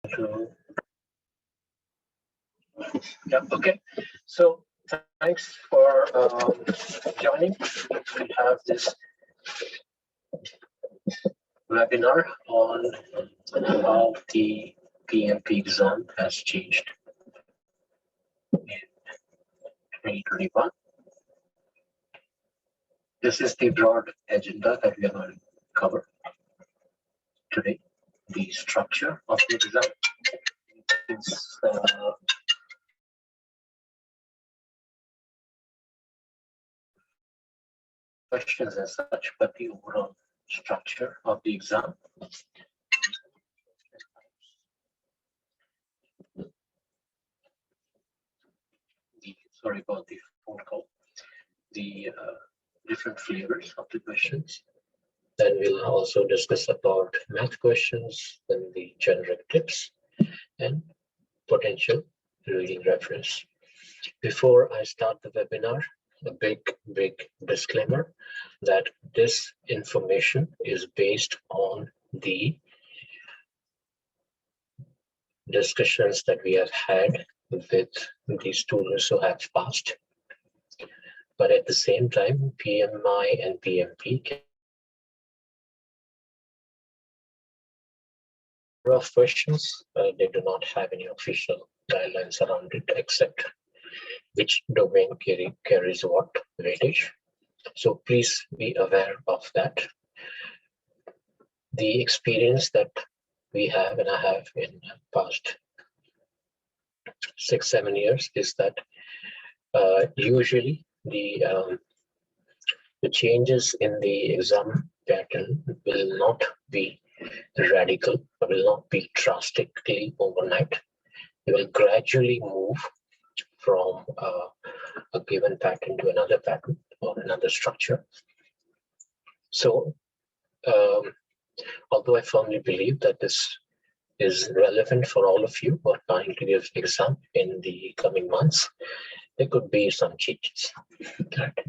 Yeah, okay. So thanks for joining. We have this webinar on how the PMP exam has changed in 2021. This is the broad agenda that we are going to cover today. The structure of the exam is questions as such, but the overall structure of the exam. Sorry about the phone call. The different flavors of the questions. Then we'll also discuss about math questions, then the generic tips, and potential reading reference. Before I start the webinar, a big disclaimer that this information is based on the discussions that we have had with the students who have passed. But at the same time, PMI and PMP can of questions, they do not have any official guidelines around it except which domain carries what weightage. So please be aware of that. The experience that we have and I have in past 6-7 years is that usually the changes in the exam pattern will not be radical, will not be drastically overnight. They will gradually move from a given pattern to another pattern or another structure. So although I firmly believe that this is relevant for all of you who are planning to give exam in the coming months, there could be some changes. Right.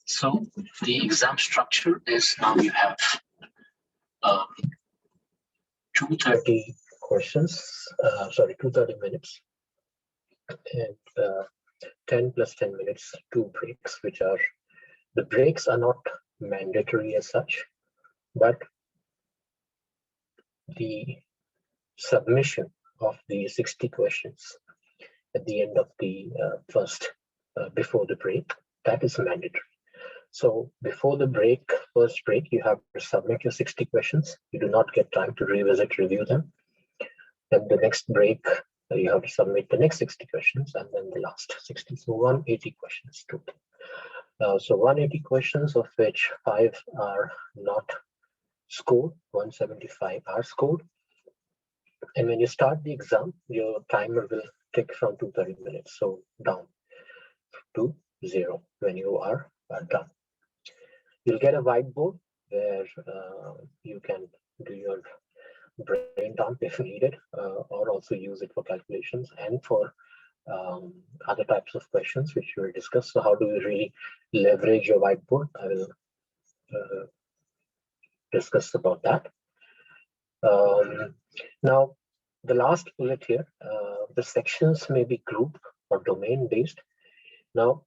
So the exam structure is now you have 230 questions, 230 minutes, and 10 plus 10 minutes, 2 breaks, which are, the breaks are not mandatory as such, but the submission of the 60 questions at the end of the before the break, that is mandatory. So before the first break, you have to submit your 60 questions. You do not get time to review them. Then the next break, you have to submit the next 60 questions, and then the last 60. So 180 questions total. So 180 questions, of which 5 are not scored, 175 are scored. And when you start the exam, your timer will tick from 230 minutes, so down to 0 when you are done. You'll get a whiteboard where you can do your brain dump if needed, or also use it for calculations and for other types of questions which we will discuss. So how do you really leverage your whiteboard? I will discuss about that. Now, the last bullet here, the sections may be group or domain based. Now,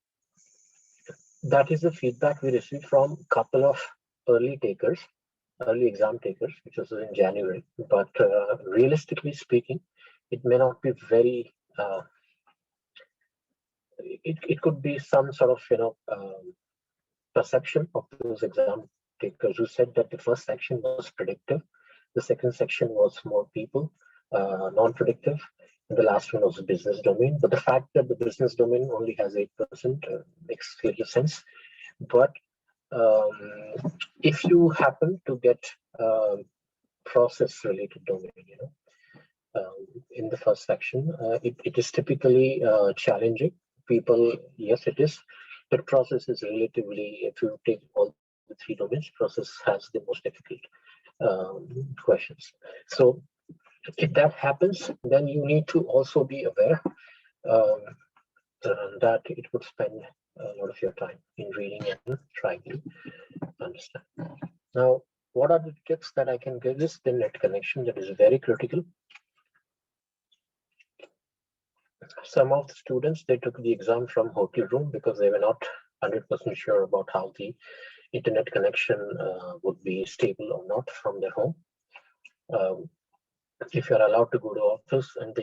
that is the feedback we received from a couple of early exam takers, which was in January. But realistically speaking, it may not be very, it could be some sort of, perception of those exam takers who said that the first section was predictive, the second section was more people, non-predictive, and the last one was the business domain. But the fact that the business domain only has 8% makes little sense. But if you happen to get process-related domain, in the first section, it is typically challenging. People, yes, it is, but process is relatively, if you take all the 3 domains, process has the most difficult questions. So if that happens, then you need to also be aware that it would spend a lot of your time in reading and trying to understand. Now, What are the tips that I can give? Is the net connection, that is very critical. Some of the students, they took the exam from hotel room because they were not 100% sure about how the internet connection would be stable or not from their home. If you're allowed to go to office and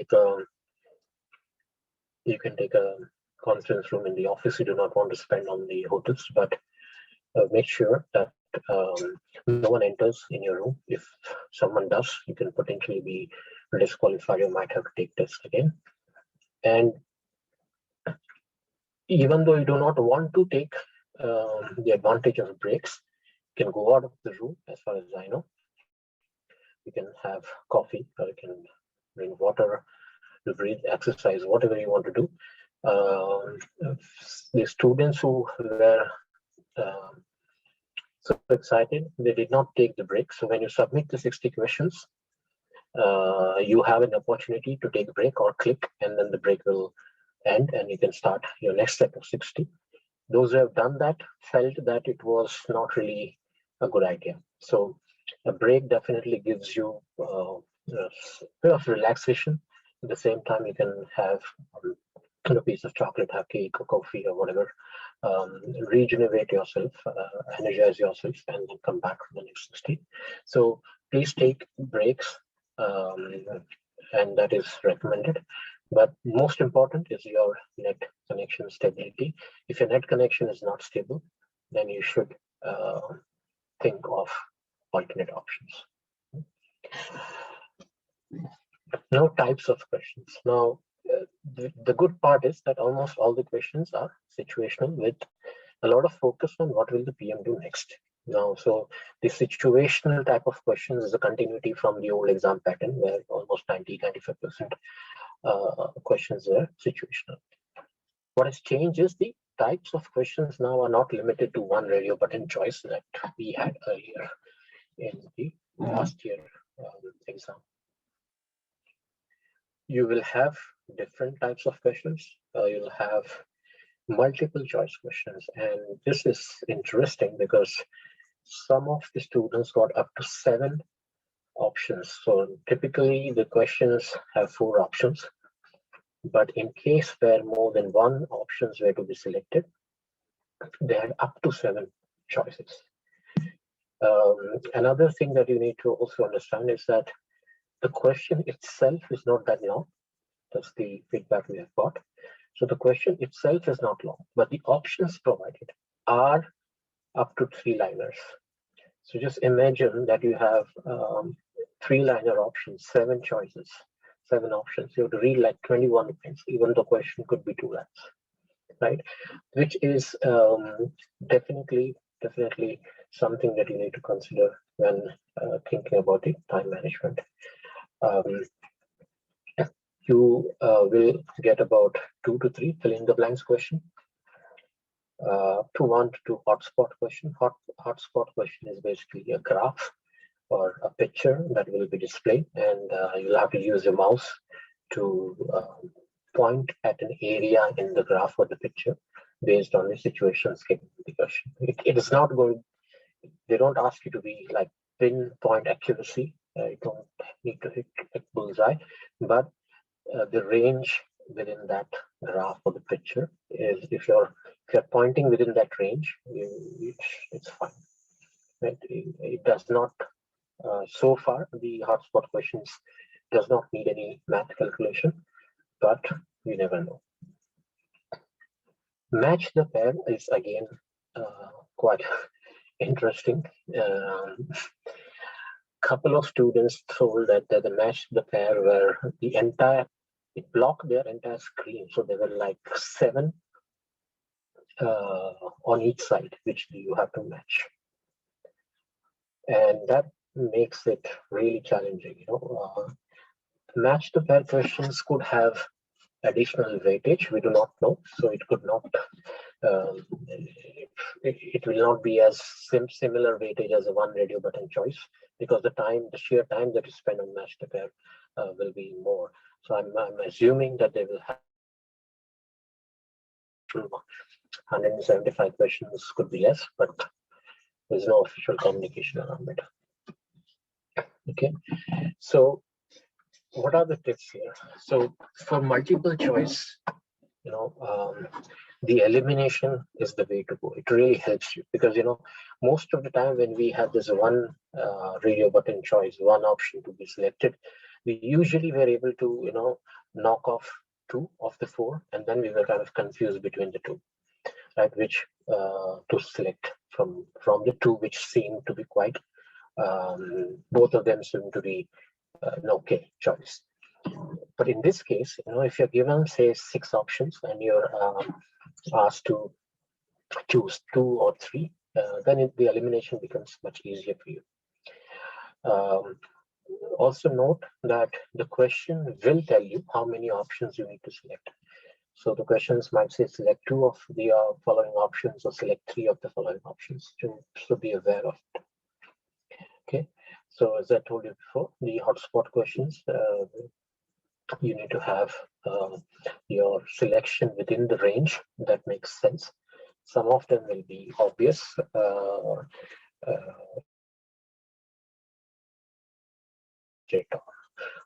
you can take a conference room in the office. You do not want to spend on the hotels, but make sure that no one enters in your room. If someone does, you can potentially be disqualified. You might have to take test again. And even though you do not want to take the advantage of breaks, you can go out of the room. As far as I know, you can have coffee, or you can drink water, to breathe, exercise, whatever you want to do. The students who were so excited, they did not take the break. So when you submit the 60 questions, you have an opportunity to take a break or click, and then the break will end and you can start your next set of 60. Those who have done that felt that it was not really a good idea. So a break definitely gives you a bit of relaxation. At the same time, you can have a piece of chocolate, have cake or coffee or whatever, regenerate yourself, energize yourself, and then come back for the next 60. So please take breaks, and that is recommended. But most important is your net connection stability. If your net connection is not stable, then you should think of alternate options. Now, types of questions. Now, the good part is that almost all the questions are situational, with a lot of focus on what will the PM do next. Now, so the situational type of questions is a continuity from the old exam pattern, where almost 90-95% questions were situational. What has changed is the types of questions now are not limited to one radio button choice that we had earlier in the last year exam. You will have different types of questions. You'll have multiple choice questions, and this is interesting because some of the students got up to 7 options. So typically the questions have 4 options, but in case where more than 1 options were to be selected, they had up to 7 choices. Another thing that you need to also understand is that the question itself is not that long. That's the feedback we have got. So the question itself is not long, but the options provided are up to 3-liners. So just imagine that you have 3-liner options, 7 choices, 7 options. You have to read like 21 lines, even the question could be 2 lines, right? Which is definitely something that you need to consider when thinking about the time management. You will get about 2 to 3 fill in the blanks question, to 1 to 2 hotspot question. Hotspot question is basically a graph or a picture that will be displayed, and you'll have to use your mouse to point at an area in the graph or the picture based on the situations given in the question. It is not going, they don't ask you to be like pinpoint accuracy. You don't need to hit bullseye, but the range within that graph or the picture is, if you're pointing within that range, it's fine. Right? It does not. So far, the hotspot questions does not need any math calculation, but you never know. Match the pair is again quite interesting. Couple of students told that the match the pair were the entire, it blocked their entire screen. So there were like 7 on each side, which you have to match. And that makes it really challenging. Match the pair questions could have additional weightage. We do not know. So it could not, it will not be as similar weightage as a 1 radio button choice, because the sheer time that you spend on match the pair will be more. So I'm assuming that they will have 175 questions, could be less, but there's no official communication around it. Okay, so what are the tips here? So for multiple choice, the elimination is the way to go. It really helps you because most of the time when we have this one radio button choice, one option to be selected, we usually were able to knock off two of the four, and then we were kind of confused between the two, right? Which to select from the two, which seem to be quite both of them seem to be an okay choice. But in this case, if you're given, say, 6 options and you're asked to choose 2 or 3, then the elimination becomes much easier for you. Also note that the question will tell you how many options you need to select. So the questions might say select 2 of the following options or select 3 of the following options. So be aware of it. Okay. So as I told you before, the hotspot questions, you need to have your selection within the range that makes sense. Some of them will be obvious,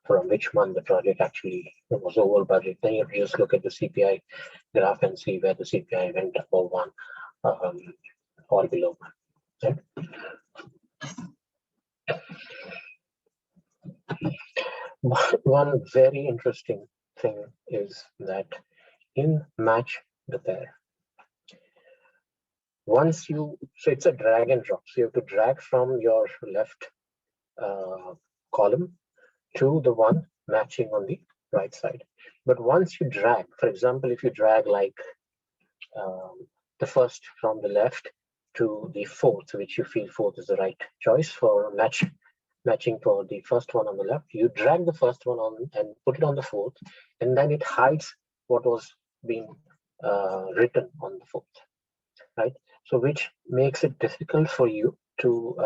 from which month the project actually was over budget. Then you just look at the CPI graph and see where the CPI went above 1 or below 1. Right? One very interesting thing is that in match the pair, so it's a drag and drop. So you have to drag from your left column to the one matching on the right side. But once you drag, for example, if you drag like the first from the left to the fourth, which you feel fourth is the right choice for matching for the first one on the left, you drag the first one on and put it on the fourth, and then it hides what was being written on the fourth, right? So which makes it difficult for you to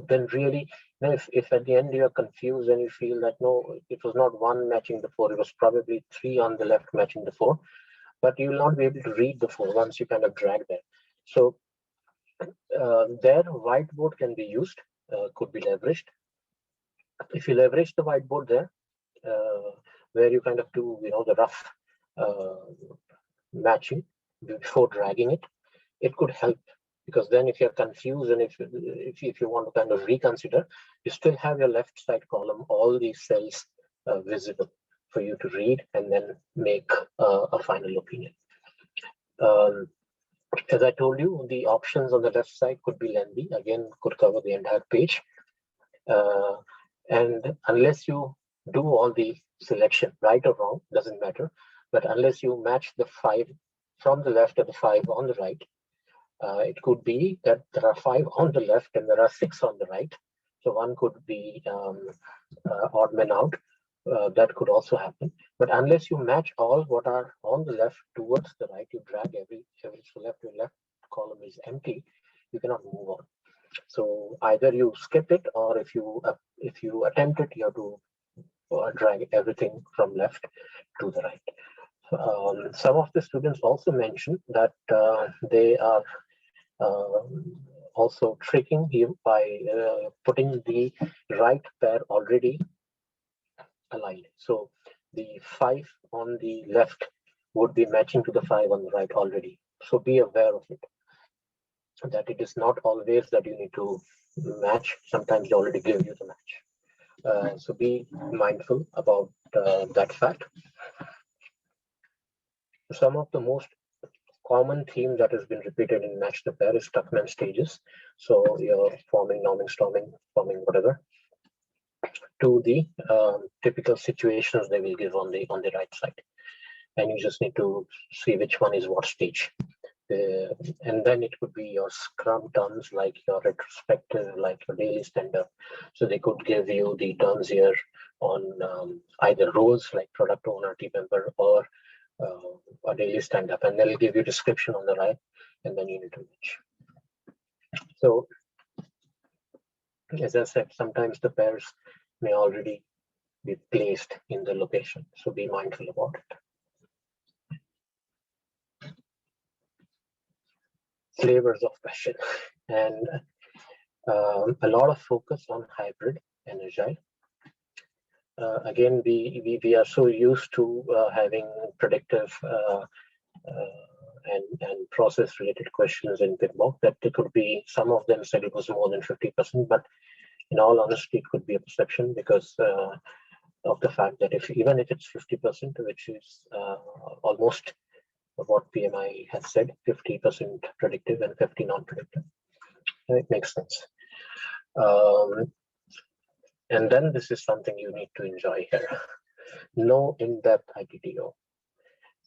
then really, if at the end you're confused and you feel that no, it was not 1 matching the 4, it was probably 3 on the left matching the 4, but you will not be able to read the 4 once you kind of drag there. So there, whiteboard can be used, could be leveraged. If you leverage the whiteboard there, where you kind of do the rough matching before dragging it, it could help, because then if you're confused and if you want to kind of reconsider, you still have your left side column, all these cells visible for you to read and then make a final opinion. As I told you, the options on the left side could be lengthy, again, could cover the entire page. And unless you do all the selection, right or wrong, doesn't matter. But unless you match the 5 from the left and the 5 on the right, it could be that there are 5 on the left and there are 6 on the right. So one could be odd man out. That could also happen. But unless you match all what are on the left towards the right, you drag every so your left column is empty, you cannot move on. So either you skip it, or if you attempt it, you have to drag everything from left to the right. Some of the students also mentioned that they are also tricking you by putting the right pair already aligned. So the 5 on the left would be matching to the 5 on the right already. So be aware of it, that it is not always that you need to match. Sometimes they already give you the match. So be mindful about that fact. Some of the most common theme that has been repeated in match the pair is Tuckman stages. So you're forming, norming, storming, forming, whatever, to the typical situations they will give on the right side, and you just need to see which one is what stage. And then it could be your scrum terms, like your retrospective, like your daily stand-up. So they could give you the terms here on either roles like product owner, team member, or a daily stand-up, and they'll give you description on the right, and then you need to match. So as I said, sometimes the pairs may already be placed in the location, so be mindful about it. Flavors of question, and a lot of focus on hybrid and agile. again, we are so used to having predictive and process related questions in PMBOK that it could be, some of them said it was more than 50%, but in all honesty, it could be a perception because of the fact that even if it's 50%, which is almost what PMI has said, 50% predictive and 50 non-predictive, it makes sense. And then this is something you need to enjoy here. No in-depth ITTO.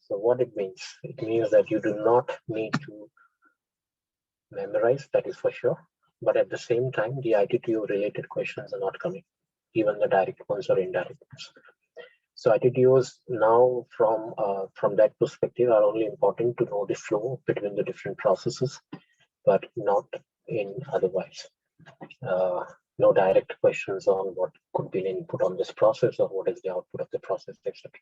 So what it means that you do not need to memorize, that is for sure. But at the same time, the ITTO related questions are not coming, even the direct ones or indirect ones. So ITTOs now from that perspective are only important to know the flow between the different processes, but not in otherwise. No direct questions on what could be an input on this process or what is the output of the process, etc.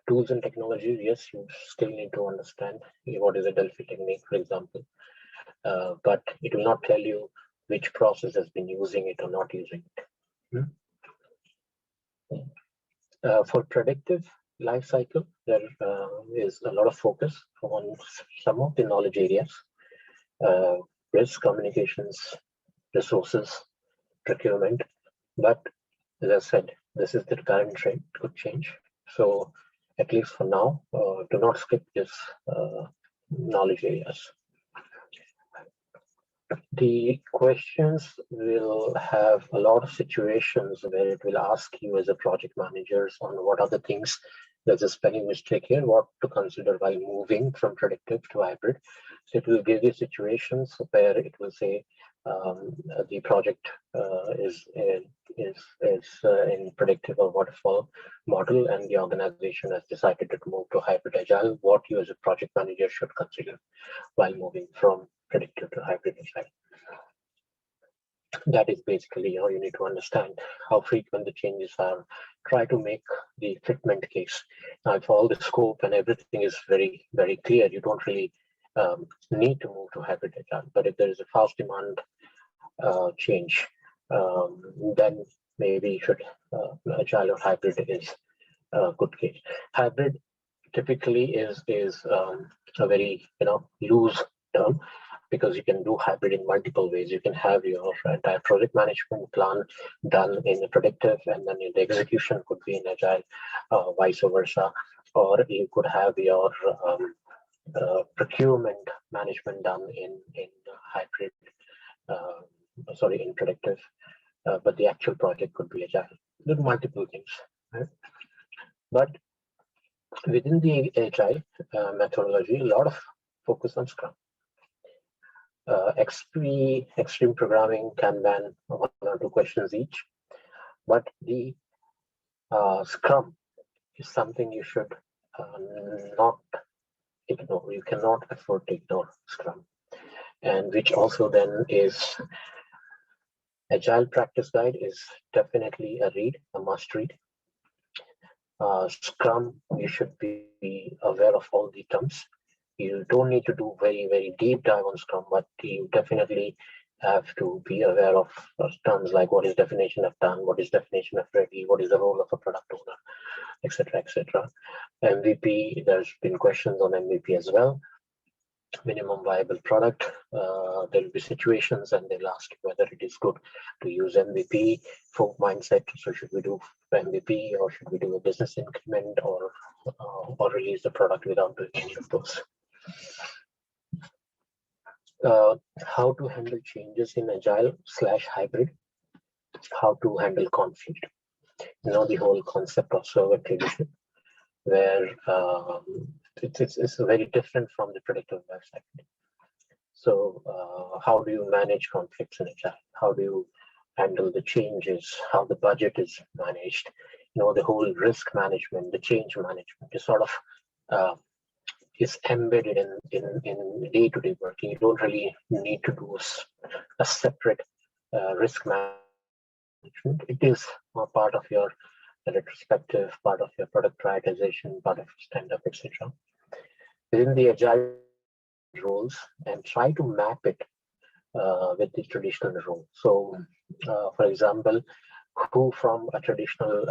Tools and technologies, yes, you still need to understand what is a Delphi technique, for example, but it will not tell you which process has been using it or not using it. For predictive life cycle, there is a lot of focus on some of the knowledge areas, risk, communications, resources, procurement, but as I said, this is the current trend, it could change. So at least for now, do not skip this knowledge areas. The questions will have a lot of situations where it will ask you as a project managers on what are the things, there's a spelling mistake here, what to consider while moving from predictive to hybrid. So it will give you situations where it will say the project is in predictive or waterfall model, and the organization has decided to move to hybrid agile. What you as a project manager should consider while moving from predictive to hybrid agile. That is basically, you need to understand how frequent the changes are. Try to make the fitment case. Now, if all the scope and everything is very, very clear, you don't really need to move to hybrid agile. But if there is a fast demand change, then maybe you should agile or hybrid is a good case. Hybrid typically is a very loose term, because you can do hybrid in multiple ways. You can have your entire project management plan done in a predictive, and then the execution could be in agile, vice versa. Or you could have your procurement management done in hybrid, in predictive, but the actual project could be agile. There are multiple things, right? But within the agile methodology, a lot of focus on Scrum. XP, extreme programming, Kanban, 1 or 2 questions each. But the Scrum is something you should not ignore. You cannot afford to ignore Scrum. And which also then is Agile Practice Guide is definitely a read, a must read. Scrum, you should be aware of all the terms. You don't need to do very, very deep dive on Scrum, but you definitely have to be aware of terms like what is definition of done, what is definition of ready, what is the role of a product owner, etc., etc. MVP, there's been questions on MVP as well. Minimum viable product, there will be situations and they'll ask you whether it is good to use MVP, folk mindset. So should we do MVP, or should we do a business increment, or release the product without doing any of those? How to handle changes in agile/hybrid, how to handle conflict. The whole concept of servant leadership, where it's very different from the predictive life cycle. So how do you manage conflicts in agile? How do you handle the changes? How the budget is managed? The whole risk management, the change management is sort of is embedded in day-to-day working. You don't really need to do a separate risk management. It is a part of your retrospective, part of your product prioritization, part of stand-up, etc. Within the agile roles, and try to map it with the traditional role. So, for example, who from a traditional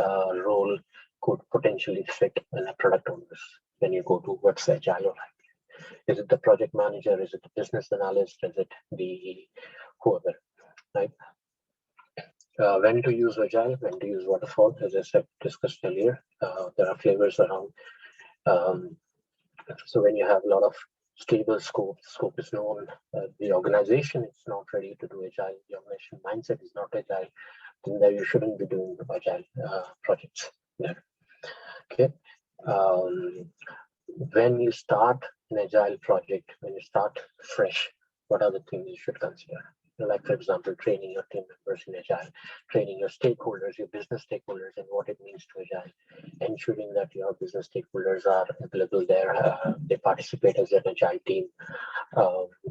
role could potentially fit in a product owners when you go towards agile or hybrid? Is it the project manager? Is it the business analyst? Is it the whoever, right? When to use agile, when to use waterfall, as I said, discussed earlier. There are flavors around. Um, so when you have a lot of stable scope is known, the organization is not ready to do agile, the organization mindset is not agile, then there you shouldn't be doing agile projects there. Okay. When you start an agile project, when you start fresh, what are the things you should consider? Like, for example, training your team members in agile, training your stakeholders, your business stakeholders, and what it means to agile, ensuring that your business stakeholders are available there, they participate as an agile team,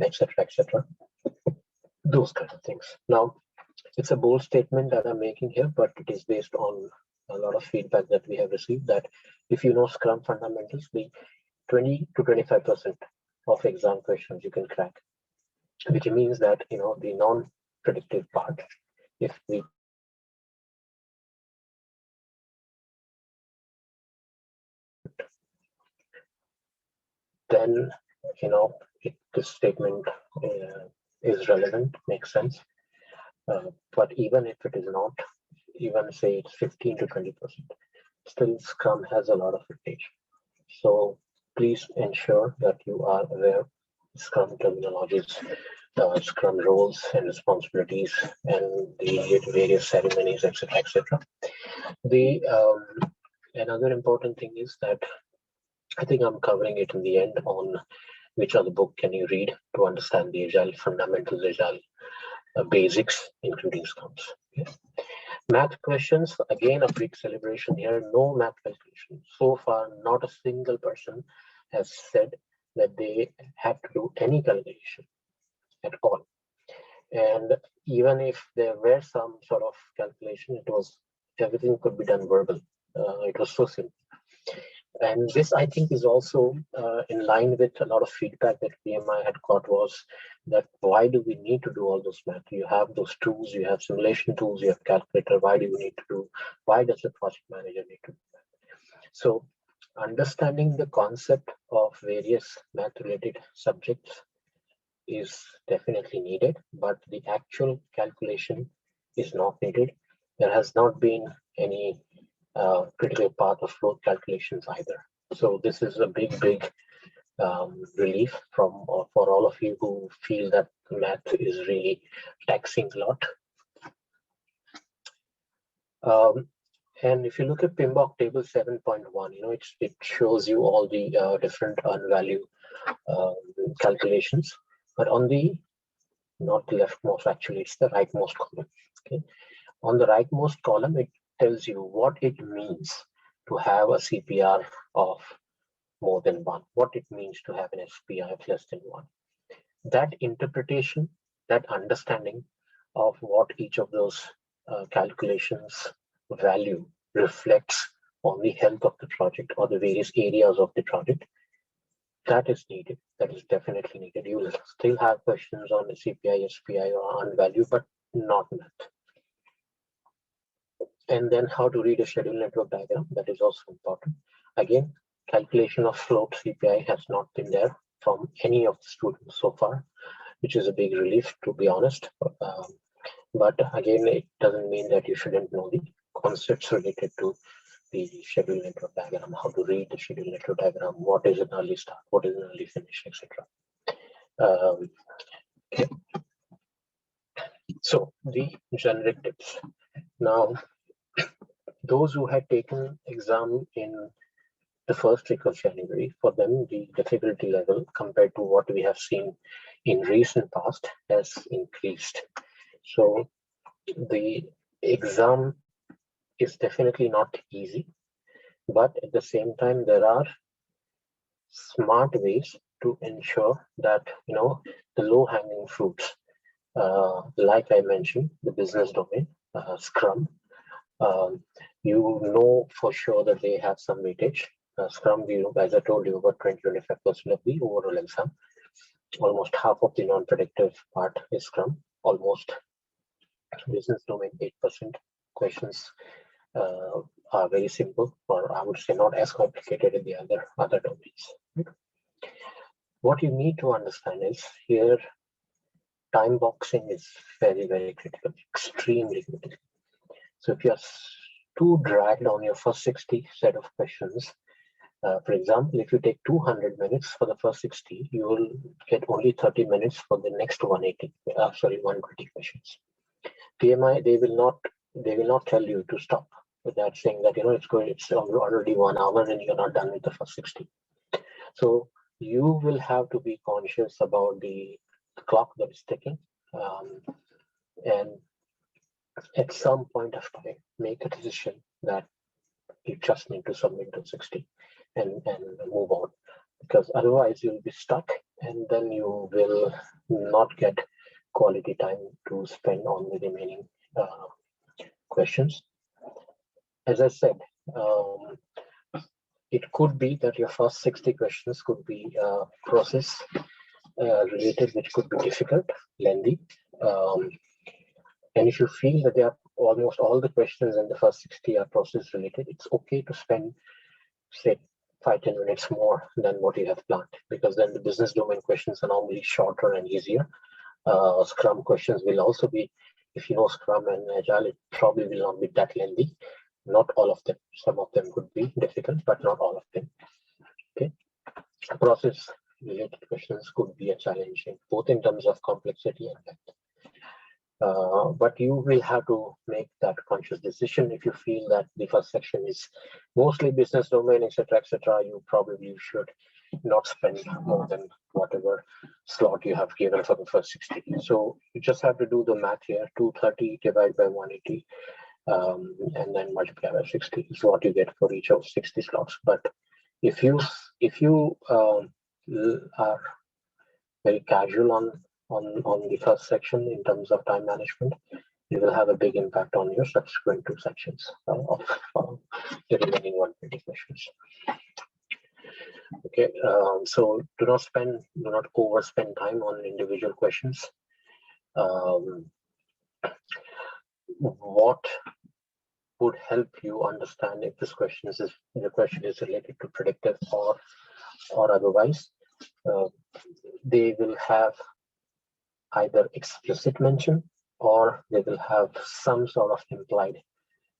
etc., etc. Those kind of things. Now, it's a bold statement that I'm making here, but it is based on a lot of feedback that we have received that if you know Scrum fundamentals, the 20 to 25% of exam questions you can crack, which means that, you know, the non-predictive part, if we then, you know, this statement is relevant, makes sense. But even if it is not, even say it's 15 to 20%, still Scrum has a lot of weightage. So please ensure that you are aware of Scrum terminologies, Scrum roles and responsibilities, and the various ceremonies, etc., etc. The another important thing is that I think I'm covering it in the end on which other book can you read to understand the agile fundamentals, agile basics, including Scrums. Okay. Math questions, again, a big celebration here. No math calculation. So far, not a single person has said that they had to do any calculation at all. And even if there were some sort of calculation, it was everything could be done verbal. It was so simple. And this, I think, is also in line with a lot of feedback that PMI had got was that why do we need to do all those math? You have those tools, you have simulation tools, you have calculator. Why do you need to do? Why does the project manager need to do that? So understanding the concept of various math-related subjects is definitely needed, but the actual calculation is not needed. There has not been any critical path of flow calculations either. So this is a big relief from for all of you who feel that math is really taxing a lot. And if you look at PMBOK table 7.1, you know, it shows you all the different value calculations, but on the not the leftmost, actually it's the rightmost column. Okay, on the rightmost column, it tells you what it means to have a CPR of more than one, what it means to have an SPI of less than one. That interpretation, that understanding of what each of those calculations value reflects on the health of the project or the various areas of the project, that is needed. That is definitely needed. You will still have questions on the CPI, SPI, or on value, but not math. And then how to read a schedule network diagram, that is also important. Again, calculation of slope CPI has not been there from any of the students so far, which is a big relief, to be honest. But again, it doesn't mean that you shouldn't know the concepts related to the schedule network diagram, how to read the schedule network diagram, what is an early start, what is an early finish, etc. Okay. So the generic tips. Now, those who had taken exam in the first week of January, for them, the difficulty level compared to what we have seen in recent past has increased. So the exam is definitely not easy, but at the same time, there are smart ways to ensure that, you know, the low-hanging fruits, like I mentioned, the business domain, Scrum, you know for sure that they have some weightage. Scrum, as I told you, about 20-25% of the overall exam. Almost half of the non-predictive part is Scrum. Almost business domain 8%, questions are very simple, or I would say not as complicated in the other domains. Right? What you need to understand is here, time boxing is very, very critical, extremely critical. So if you're too dragged on your first 60 set of questions, for example, if you take 200 minutes for the first 60, you will get only 30 minutes for the next 120 questions. PMI, they will not tell you to stop without saying that, it's already 1 hour and you're not done with the first 60. So you will have to be conscious about the clock that is ticking, and at some point of time, make a decision that you just need to submit to 60 and move on, because otherwise you'll be stuck and then you will not get quality time to spend on the remaining questions. As I said, it could be that your first 60 questions could be process related, which could be difficult, lengthy. And if you feel that they are almost all the questions in the first 60 are process related, it's okay to spend, say, 5-10 minutes more than what you have planned, because then the business domain questions are normally shorter and easier. Scrum questions will also be, if you know Scrum and Agile, it probably will not be that lengthy. Not all of them. Some of them could be difficult, but not all of them. Okay. Process related questions could be a challenge, both in terms of complexity and depth. But you will have to make that conscious decision. If you feel that the first section is mostly business domain, etc., you probably should not spend more than whatever slot you have given for the first 60. So you just have to do the math here. 230 divided by 180, and then multiply by 60 is what you get for each of 60 slots. But if you are very casual on the first section in terms of time management, you will have a big impact on your subsequent 2 sections of the remaining 120 questions. Okay, so do not overspend time on individual questions. What would help you understand if the question is related to predictive or otherwise? They will have either explicit mention, or they will have some sort of implied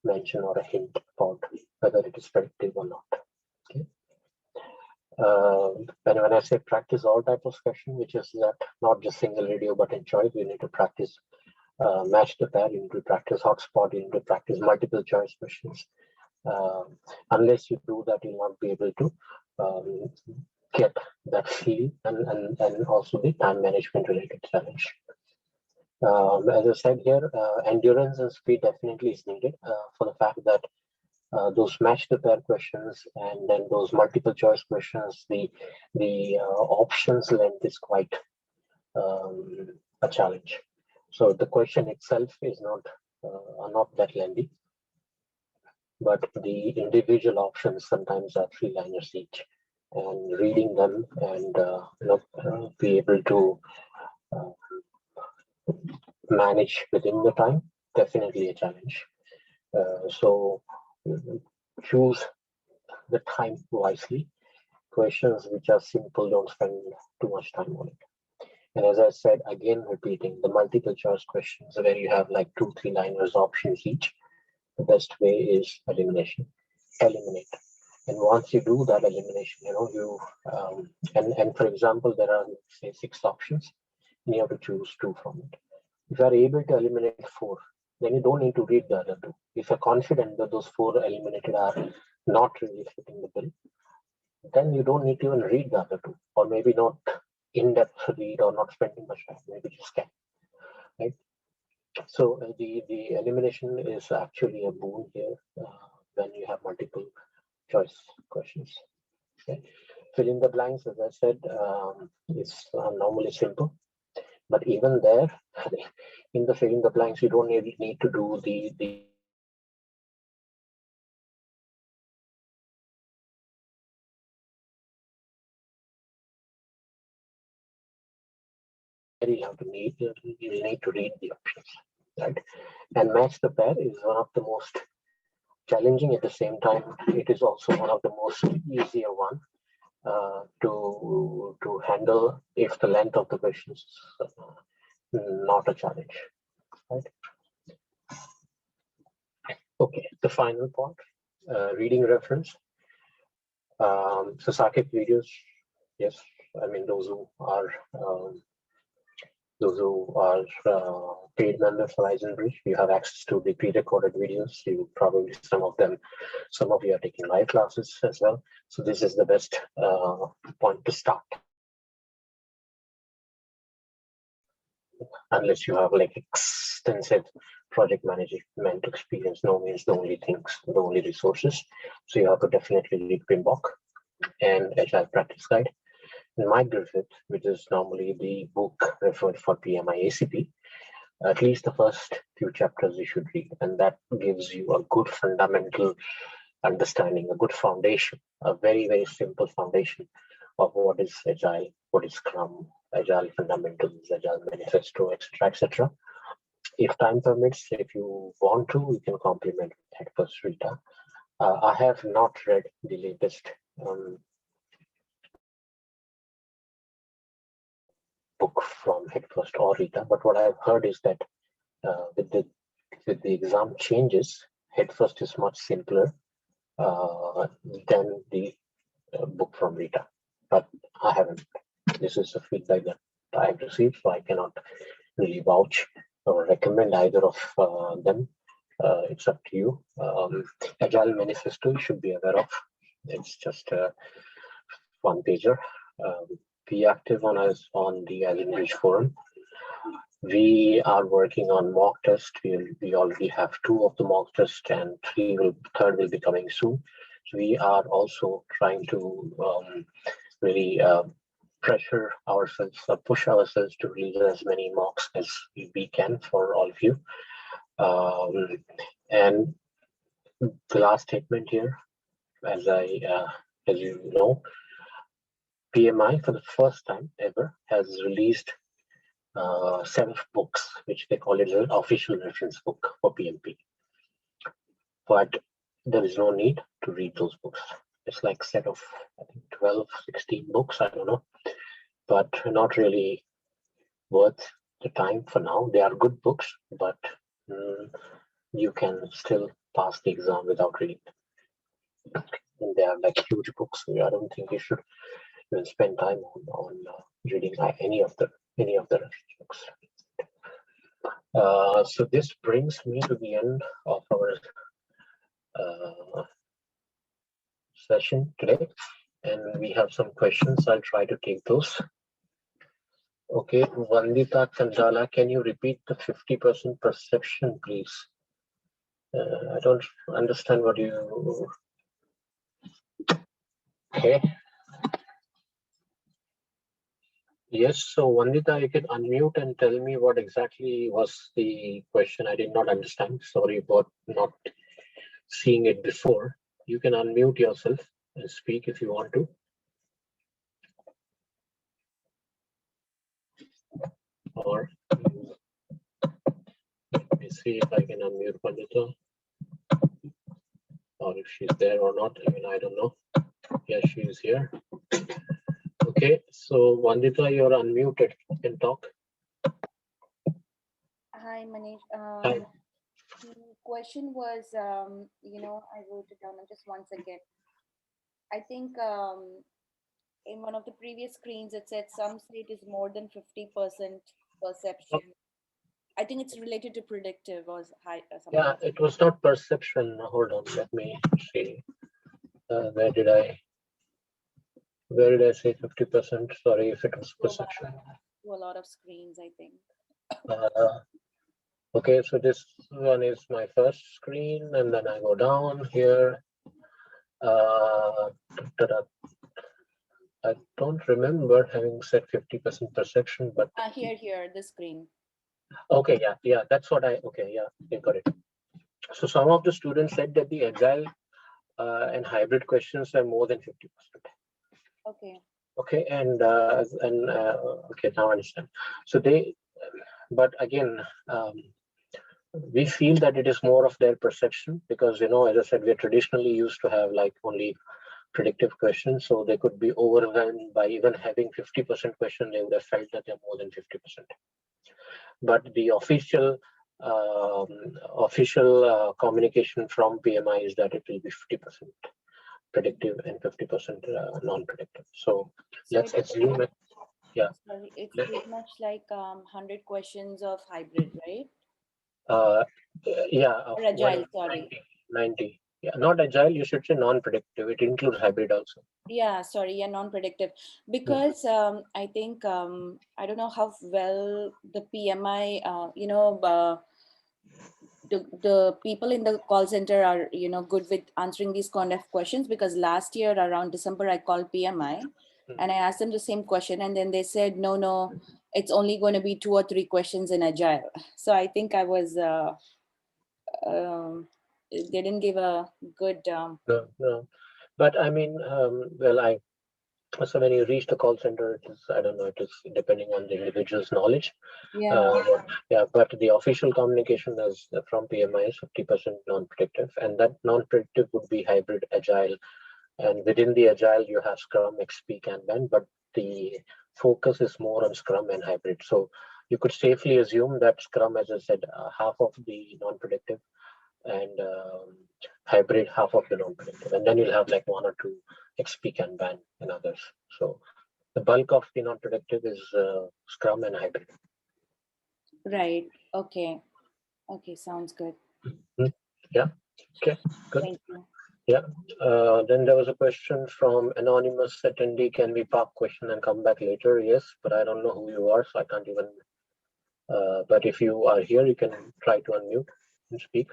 mention or a hint about whether it is predictive or not. Okay. When I say practice all types of questions, which is that not just single radio but in choice, you need to practice match the pair, you need to practice hotspot, you need to practice multiple choice questions. Unless you do that, you'll not be able to get that feel and also the time management related challenge. As I said here, endurance and speed definitely is needed for the fact that those match the pair questions and then those multiple choice questions, the options length is quite a challenge. So the question itself is not that lengthy, but the individual options sometimes are 3 liners each, and reading them and be able to manage within the time, definitely a challenge. So choose the time wisely. Questions which are simple, don't spend too much time on it. And as I said, again, repeating, the multiple choice questions where you have like 2-3 liners options each, the best way is elimination. Eliminate. And once you do that elimination, and for example, there are, say, 6 options, and you have to choose 2 from it. If you are able to eliminate 4, then you don't need to read the other 2. If you're confident that those 4 eliminated are not really fitting the bill, then you don't need to even read the other 2, or maybe not in-depth read or not spending much time, maybe just scan, right? So the elimination is actually a boon here when you have multiple choice questions. Okay. Fill in the blanks, as I said, is normally simple, but even there, in the fill in the blanks, you don't need to do the you need to read the options. right? And match the pair is one of the most challenging. At the same time, it is also one of the most easier one to handle if the length of the questions is not a challenge, right? Okay, the final part, reading reference. So Sakit videos, yes, I mean those who are paid members for Horizon Bridge, you have access to the pre-recorded videos. You probably some of you are taking live classes as well. So this is the best point to start. Unless you have like extensive project management experience, no means the only things, the only resources. So you have to definitely read PMBOK and Agile Practice Guide. In Mike Griffith, which is normally the book referred for PMI ACP, at least the first few chapters you should read, and that gives you a good fundamental understanding, a good foundation, a very, very simple foundation of what is Agile, what is Scrum, Agile fundamentals, Agile manifesto, etc., etc. If time permits, if you want to, you can complement that first Rita. I have not read the latest book from Headfirst or Rita, but what I've heard is that with the exam changes, Headfirst is much simpler than the book from Rita. But I haven't. This is a feedback that I have received, so I cannot really vouch or recommend either of them. It's up to you. Agile Manifesto you should be aware of. It's just a one pager. Be active on us on the Agile Bridge forum. We are working on mock test. We already have 2 of the mock tests, and third will be coming soon. So we are also trying to really pressure ourselves, push ourselves to release as many mocks as we can for all of you. And the last statement here, as you know, PMI for the first time ever has released 7 books, which they call it an official reference book for PMP. But there is no need to read those books. It's like a set of, I think, 12, 16 books, I don't know, but not really worth the time for now. They are good books, but you can still pass the exam without reading them. And they are like huge books. I don't think you should even spend time on reading any of the reference books. So this brings me to the end of our session today, and we have some questions. I'll try to take those. Okay, Vandita Kandala, can you repeat the 50% perception, please? I don't understand what you... Okay. Yes, so Vandita, you can unmute and tell me what exactly was the question. I did not understand. Sorry about not seeing it before. You can unmute yourself and speak if you want to. Or let me see if I can unmute Vandita. Or if she's there or not, I don't know. Yeah, she is here. Okay, so Vandita, you're unmuted. You can talk. Hi, Manish. Hi. The question was, I wrote it down just once again. I think in one of the previous screens, it said some say it is more than 50% perception. I think it's related to predictive or high or something. Yeah, it was not perception. Hold on, let me see. Where did I say 50%? Sorry if it was perception. To a lot of screens, I think. Okay, so this one is my first screen, and then I go down here. I don't remember having said 50% perception, but here, the screen. Okay, yeah, that's what I got it. So some of the students said that the agile and hybrid questions are more than 50%. Okay. Okay, and okay, now I understand. So but again, We feel that it is more of their perception because, as I said, we're traditionally used to have like only predictive questions. So they could be overwhelmed by even having 50% question. They would have felt that they're more than 50%. But the um, official communication from PMI is that it will be 50% predictive and 50% non-predictive. So So let's assume it. Yeah. it's pretty much like 100 questions of hybrid, right? Uh, yeah, of Or agile, sorry. 190, 90. Yeah, not agile, you should say non-predictive. It includes hybrid also. Yeah, sorry, yeah, non-predictive. Hmm. Because I think I don't know how well the PMI, the people in the call center are good with answering these kind of questions, because last year around December I called PMI Hmm. and I asked them the same question, and then they said no, it's only going to be 2 or 3 questions in agile. So I think I was they didn't give a good No, no. But I mean, well, so when you reach the call center, it is, I don't know, it is depending on the individual's knowledge. yeah. Uh, yeah, but the official communication is from PMI is 50% non-predictive, and that non-predictive would be hybrid agile. And within the agile, you have Scrum, XP, Kanban, but the focus is more on Scrum and hybrid. So you could safely assume that Scrum, as I said, half of the non-predictive, and hybrid half of the non-predictive, and then you'll have like one or two XP, Kanban, and others. So the bulk of the non-predictive is Scrum and hybrid. Right. Okay. Okay. Sounds good. Hmm. Yeah. Okay. Good. Thank you. Yeah. Then there was a question from anonymous attendee. Can we park question and come back later? Yes, but I don't know who you are, so I can't even. But if you are here, you can try to unmute and speak.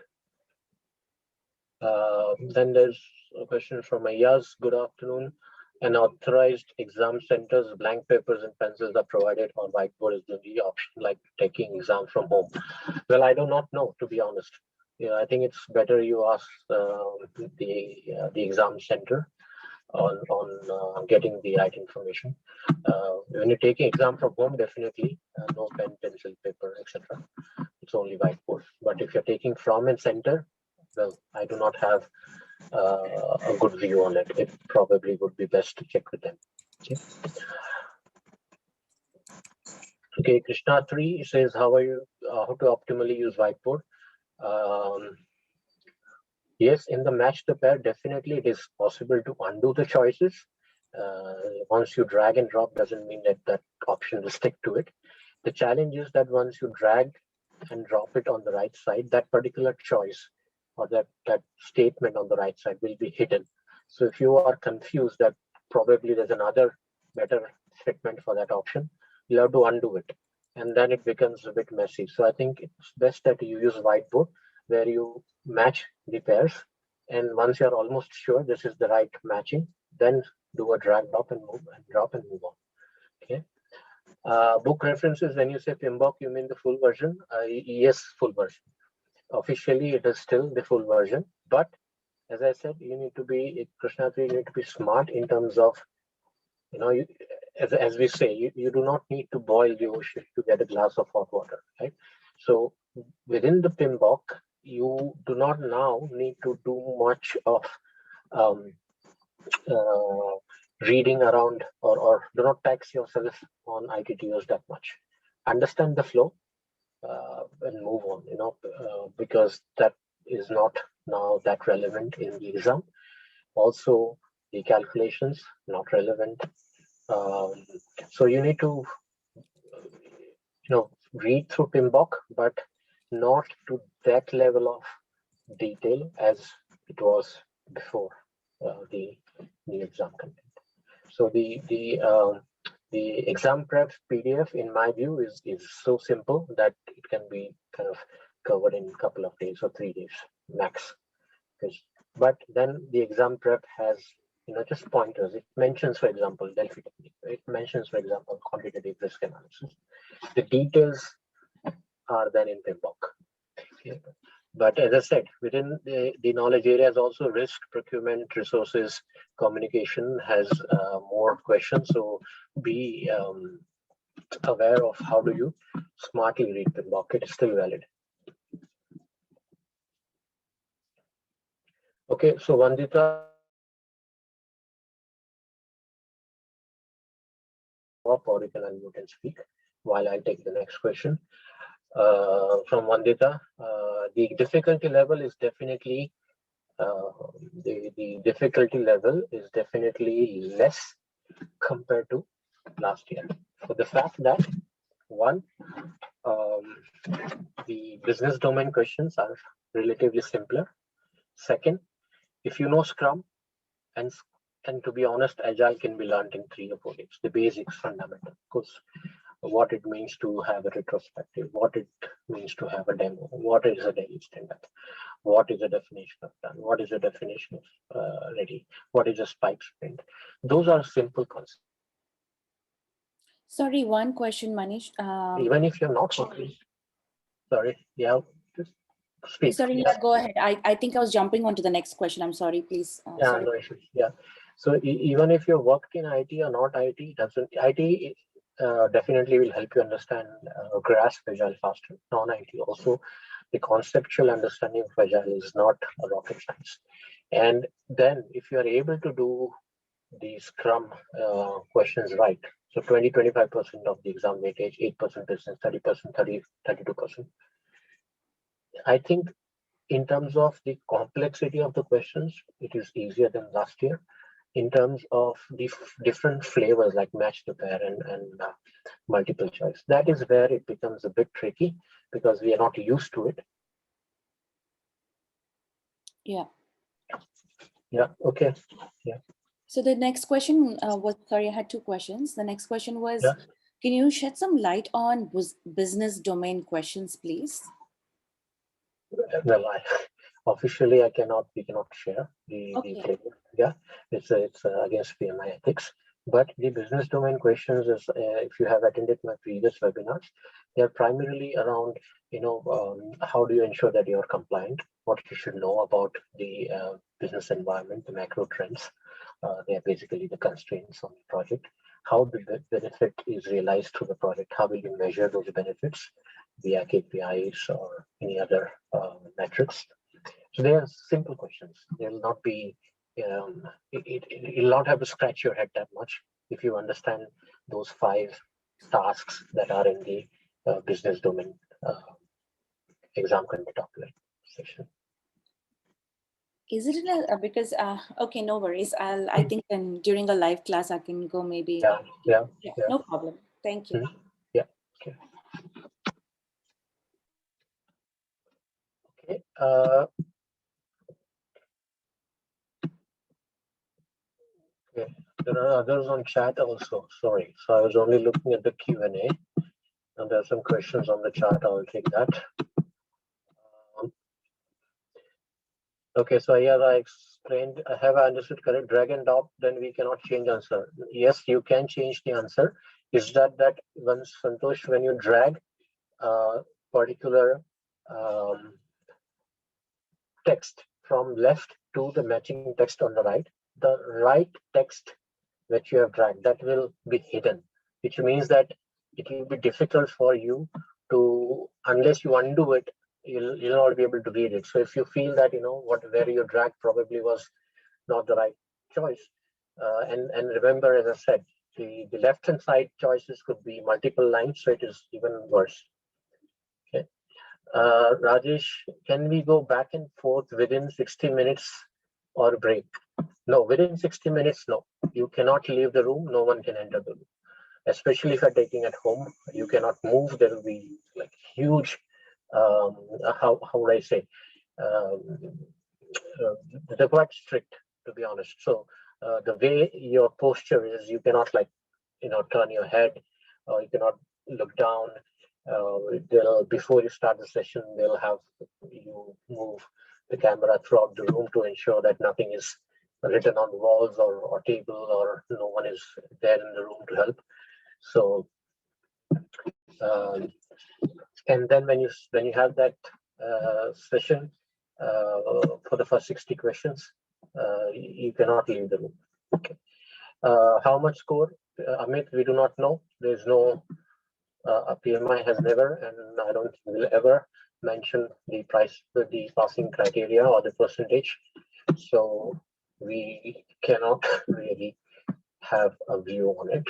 Then there's a question from Ayaz. Good afternoon. An authorized exam centers, blank papers and pencils are provided, or whiteboard is the only option, like taking exam from home. Well, I do not know, to be honest. Yeah, I think it's better you ask the exam center on getting the right information. When you're taking exam from home, definitely no pen, pencil, paper, etc. It's only whiteboard. But if you're taking from and center, well, I do not have a good view on it. It probably would be best to check with them. Okay. Okay, Krishna 3 says, how are you? How to optimally use whiteboard? Um, yes, in the match the pair, definitely it is possible to undo the choices. Once you drag and drop, doesn't mean that that option will stick to it. The challenge is that once you drag and drop it on the right side, that particular choice or that statement on the right side will be hidden. So if you are confused that probably there's another better fitment for that option, you'll have to undo it. And then it becomes a bit messy. So I think it's best that you use whiteboard where you match the pairs. And once you're almost sure this is the right matching, then do a drag, drop and move and drop and move on. Okay. Book references, when you say PMBOK, you mean the full version? Yes, full version. Officially, it is still the full version. But as I said, you need to be, Krishna, you need to be smart in terms of, you, as we say, you do not need to boil the ocean to get a glass of hot water, right? So within the PMBOK, you do not now need to do much of um, uh, reading around or do not tax yourself on ITTOs that much. Understand the flow and move on, because that is not now that relevant in the exam. Also, the calculations not relevant. Um, so you need to, read through PMBOK, but not to that level of detail as it was before the exam content. So the exam prep PDF, in my view, is so simple that it can be kind of covered in a couple of days or 3 days max. But then the exam prep has just pointers. It mentions, for example, Delphi technique. It mentions, for example, quantitative risk analysis. The details are then in PMBOK. Okay. But as I said, within the knowledge areas, also risk, procurement, resources, communication has more questions. So be aware of how do you smartly read PMBOK. It is still valid. Okay, so Vandita, or you can unmute and speak while I take the next question. From Vandita, the difficulty level is definitely the difficulty level is definitely less compared to last year. For the fact that one, um, the business domain questions are relatively simpler. Second, if you know Scrum and and to be honest, Agile can be learned in 3 or 4 days. The basics, fundamental, because what it means to have a retrospective, what it means to have a demo, what is a daily stand-up, what is the definition of done, what is the definition of ready, what is a spike sprint. Those are simple concepts. Sorry, one question, Manish. Even if you're not working, sorry, yeah, just speak. Sorry, Yeah, yeah, go ahead. I think I was jumping on to the next question. I'm sorry, please. yeah, Sorry. no issues. Yeah. So even if you worked in IT or not IT, doesn't IT definitely will help you understand grasp agile faster. Non-IT also, the conceptual understanding of agile is not a rocket science. And then if you are able to do the Scrum questions right, so 20-25% of the exam weightage, 8% business, 30%, 32%. I think in terms of the complexity of the questions, it is easier than last year. In terms of the different flavors like match the pair and multiple choice, that is where it becomes a bit tricky because we are not used to it. Yeah. Yeah. Okay. Yeah. So the next question was, sorry, I had two questions. The next question was, Yeah. can you shed some light on business domain questions, please? Well, officially, we cannot share the Okay. flavor. Yeah, it's against PMI ethics. But the business domain questions is, if you have attended my previous webinars, they are primarily around, how do you ensure that you're compliant? What you should know about the business environment, the macro trends. They are basically the constraints on the project. How the benefit is realized through the project. How will you measure those benefits via KPIs or any other metrics? So they are simple questions. They'll not be, you'll not have to scratch your head that much if you understand those 5 tasks that are in the business domain exam content document section. Is it because okay, no worries. I think then during a live class I can go maybe. Yeah. No problem. Thank you. Yeah. Okay. Okay. Okay. There are others on chat also. Sorry. So I was only looking at the Q&A, and there are some questions on the chat. I'll take that. Okay, so yeah, I explained, have I understood correct? Drag and drop, then we cannot change answer. Yes, you can change the answer. Is that once Santosh, when you drag a particular text from left to the matching text on the right text that you have dragged, that will be hidden, which means that it will be difficult for you to, unless you undo it, you'll not be able to read it. So if you feel that where you dragged probably was not the right choice, and remember, as I said, the left hand side choices could be multiple lines, so it is even worse. Okay. Rajesh, can we go back and forth within 60 minutes or break? No, within 60 minutes, no. You cannot leave the room. No one can enter the room. Especially if you're taking at home, you cannot move. There will be like huge, how would I say, they're quite strict, to be honest. So the way your posture is, you cannot turn your head, you cannot look down. Before you start the session, they'll have you move the camera throughout the room to ensure that nothing is written on walls or table, or no one is there in the room to help. So, and then when you have that session for the first 60 questions, you cannot leave the room. Okay. How much score, Amit? We do not know. There's no. PMI has never, and I don't think will ever mention the passing criteria or the percentage. so we cannot really have a view on it.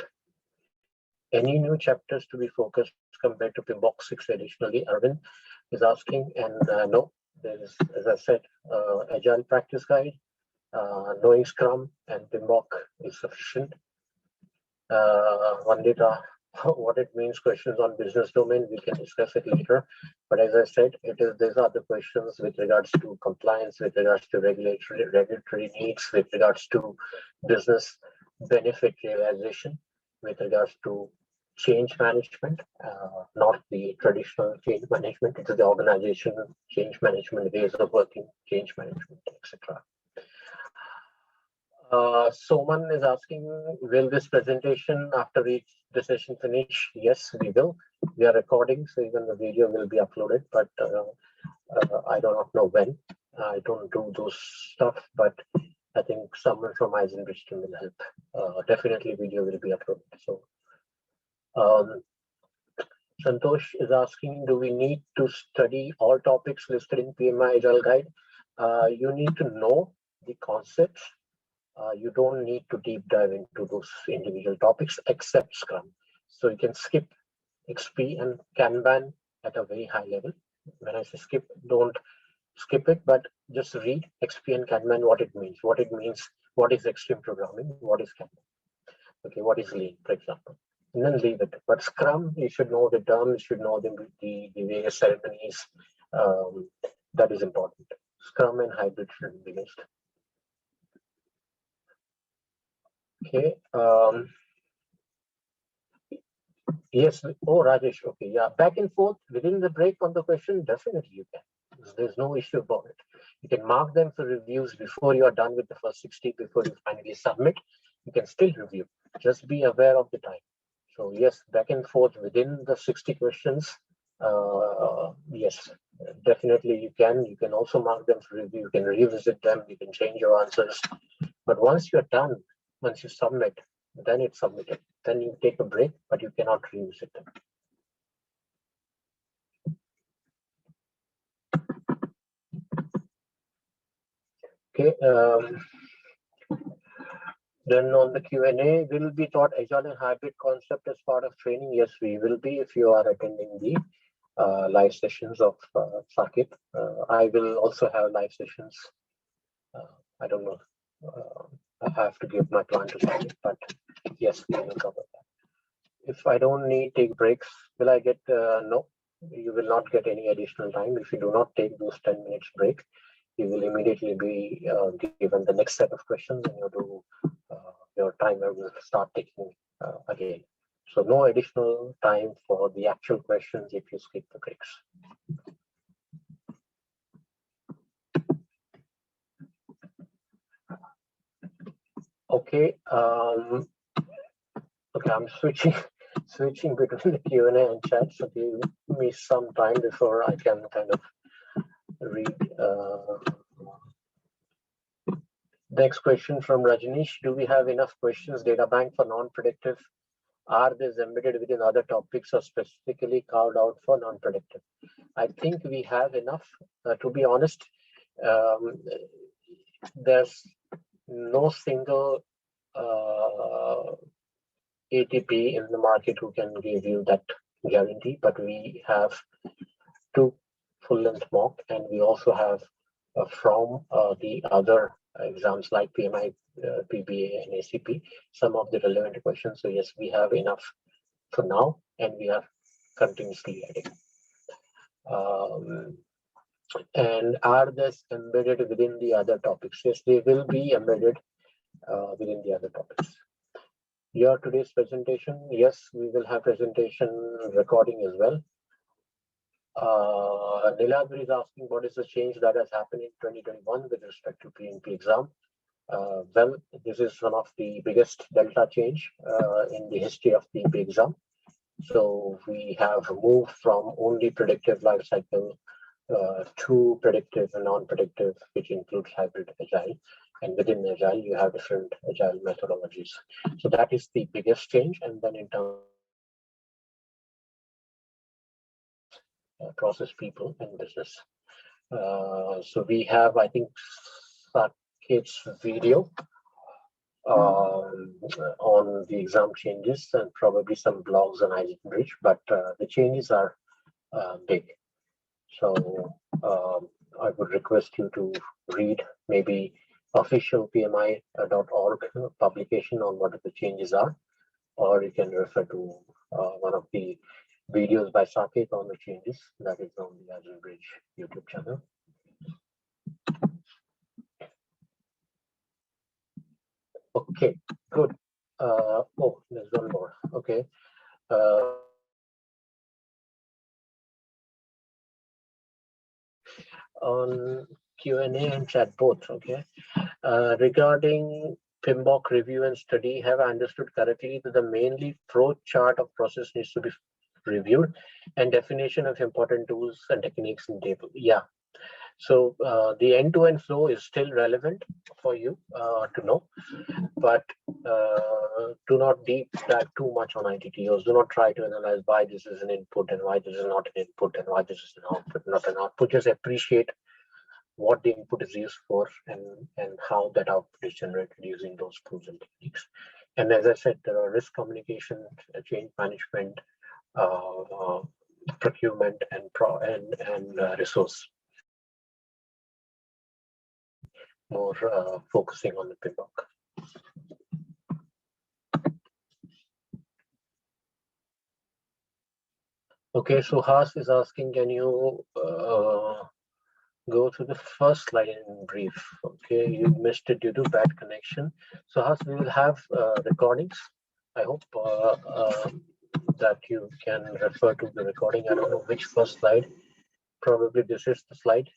Any new chapters to be focused compared to PMBOK 6 additionally? Arvind is asking, and no, there is, as I said, Agile Practice Guide, knowing Scrum and PMBOK is sufficient. Vandita, what it means, questions on business domain, we can discuss it later. But as I said, these are the questions with regards to compliance, with regards to regulatory needs, with regards to business benefit realization, with regards to change management, not the traditional change management. It is the organizational change management, ways of working, change management, etc. Soman is asking, will this presentation after the session finish? Yes, we will. We are recording, so even the video will be uploaded, but I do not know when. I don't do those stuff, but I think someone from Eisenbridge team will help. Definitely video will be uploaded. So Santosh is asking, do we need to study all topics listed in PMI Agile Guide? You need to know the concepts. You don't need to deep dive into those individual topics except Scrum. So you can skip XP and Kanban at a very high level. When I say skip, don't skip it, but just read XP and Kanban, what it means, what is extreme programming, what is Kanban, okay, what is lean, for example, and then leave it. But Scrum, you should know the terms, you should know the various ceremonies. That is important. Scrum and hybrid should be used. Okay. Yes. Oh, Rajesh. Okay. Yeah. Back and forth within the break on the question. Definitely you can. There's no issue about it. You can mark them for reviews before you are done with the first 60, before you finally submit. You can still review. Just be aware of the time. So yes, back and forth within the 60 questions. Yes, definitely you can. You can also mark them for review. You can revisit them. You can change your answers. But once you're done, once you submit, then it's submitted. Then you take a break, but you cannot revisit them. Okay. Then on the Q&A, will be taught Agile and hybrid concept as part of training? Yes, we will be if you are attending the live sessions of Sakit. I will also have live sessions. I don't know. I have to give my plan to Sakit, but yes, we will cover that. If I don't need take breaks, will I get no? You will not get any additional time if you do not take those 10 minutes break. You will immediately be given the next set of questions, and your timer will start ticking again. So no additional time for the actual questions if you skip the breaks. Okay. Okay, I'm switching between the Q&A and chat, so give me some time before I can kind of read. Next question from Rajanish. Do we have enough questions data bank for non-predictive? Are these embedded within other topics or specifically carved out for non-predictive? I think we have enough. To be honest, there's no single ATP in the market who can give you that guarantee, but we have 2 full-length mock, and we also have from the other exams like PMI, PBA, and ACP, some of the relevant questions. So yes, we have enough for now, and we are continuously adding. And are these embedded within the other topics? Yes, they will be embedded within the other topics. Your today's presentation, yes, we will have presentation recording as well. Niladri is asking, what is the change that has happened in 2021 with respect to PMP exam? Well, this is one of the biggest delta change in the history of PMP exam. So we have moved from only predictive life cycle to predictive and non-predictive, which includes hybrid agile. And within agile, you have different agile methodologies. So that is the biggest change. And then in terms of process, people, and business. So we have, I think, Sakit Saket's video on the exam changes and probably some blogs on Isaac Bridge, but the changes are big. So I would request you to read maybe official PMI.org publication on what the changes are, or you can refer to one of the videos by Saket on the changes that is on the Isaac Bridge YouTube channel. Okay, good. Oh, there's one more. Okay. On Q&A and chat both. Okay. Regarding PMBOK review and study, have I understood correctly that the mainly flow chart of process needs to be reviewed and definition of important tools and techniques in table? Yeah. So the end-to-end flow is still relevant for you to know, but do not deep dive too much on ITTOs. Do not try to analyze why this is an input and why this is not an input and why this is an output, not an output. Just appreciate what the input is used for and how that output is generated using those tools and techniques. And as I said, there are risk communication, change management, procurement, and resource. More focusing on the PMBOK. Okay, so Haas is asking, can you go to the first slide in brief? Okay, you missed it due to bad connection. So Haas, we will have recordings. I hope that you can refer to the recording. I don't know which first slide. Probably this is the slide.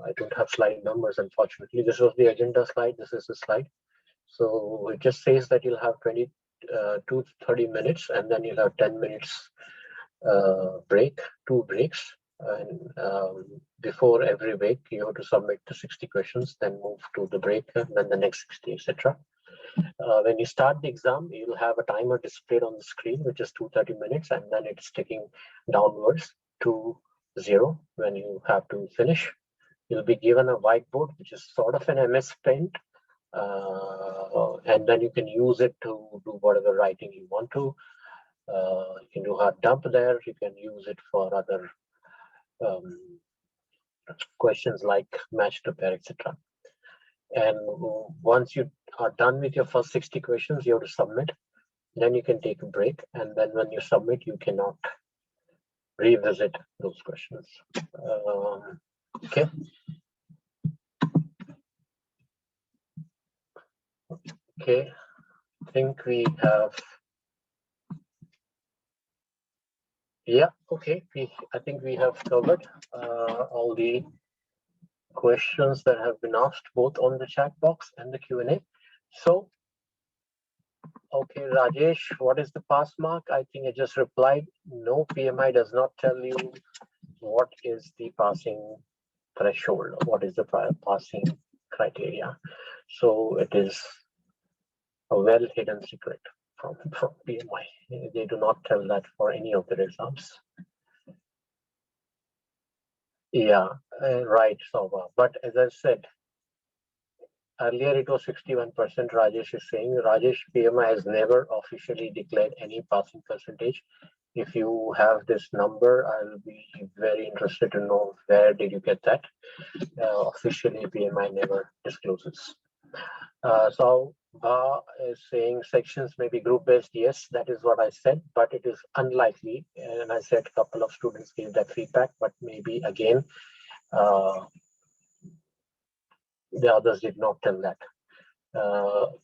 I don't have slide numbers, unfortunately. This was the agenda slide. This is the slide. So it just says that you'll have 20 to 30 minutes, and then you'll have 10 minutes break, 2 breaks. And before every week, you have to submit the 60 questions, then move to the break, and then the next 60, etc. When you start the exam, you'll have a timer displayed on the screen, which is 230 minutes, and then it's ticking downwards to 0 when you have to finish. You'll be given a whiteboard, which is sort of an MS Paint, and then you can use it to do whatever writing you want to. You can do hard dump there. You can use it for other questions like match to pair, etc. And once you are done with your first 60 questions, you have to submit. Then you can take a break, and then when you submit, you cannot revisit those questions. Okay. Okay, I think we have. Yeah, okay. I think we have covered all the questions that have been asked, both on the chat box and the Q&A. So, okay, Rajesh, what is the pass mark? I think I just replied, no, PMI does not tell you what is the passing threshold, what is the passing criteria. So it is a well hidden secret from PMI. They do not tell that for any of their exams. Yeah, right, Sova. But as I said, earlier it was 61%, Rajesh is saying. Rajesh, PMI has never officially declared any passing percentage. If you have this number, I'll be very interested to know where did you get that. Officially, PMI never discloses. So is saying sections may be group-based. Yes, that is what I said, but it is unlikely. And I said a couple of students gave that feedback, but maybe again, the others did not tell that.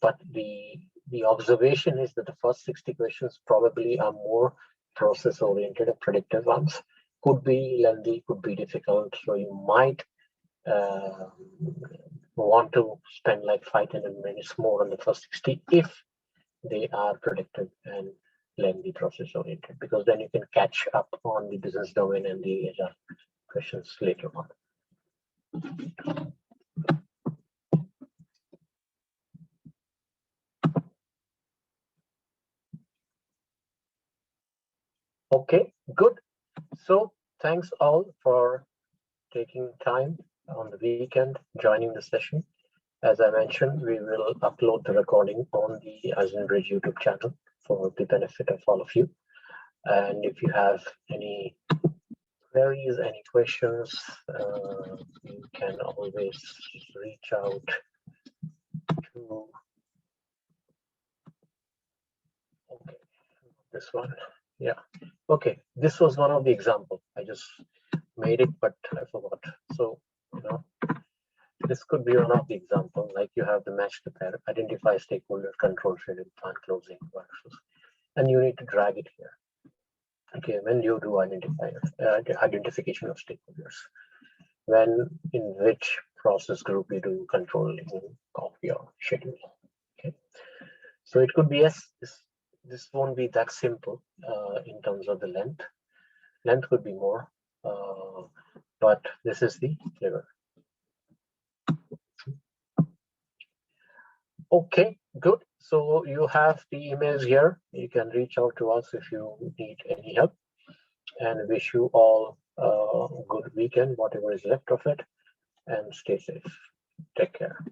But the observation is that the first 60 questions probably are more process-oriented and predictive ones. Could be lengthy, could be difficult. So you might want to spend like 5-10 minutes more on the first 60 if they are predictive and lengthy process oriented, because then you can catch up on the business domain and the HR questions later on. Okay, good. So thanks all for taking time on the weekend joining the session. As I mentioned, we will upload the recording on the Bridge YouTube channel for the benefit of all of you. And if you have any queries, any questions, you can always reach out to, okay, this one. Yeah. Okay. This was one of the examples. I just made it, but I forgot. So, this could be one of the examples, like you have the match the pair, identify stakeholder, control schedule, plan closing workflows, and you need to drag it here. Okay, when you do identification of stakeholders, when in which process group you do controlling of your schedule. Okay, so it could be yes. This won't be that simple in terms of the length. Length could be more, but this is the flavor. Okay, good. So you have the emails here. You can reach out to us if you need any help, and wish you all a good weekend, whatever is left of it, and stay safe. Take care.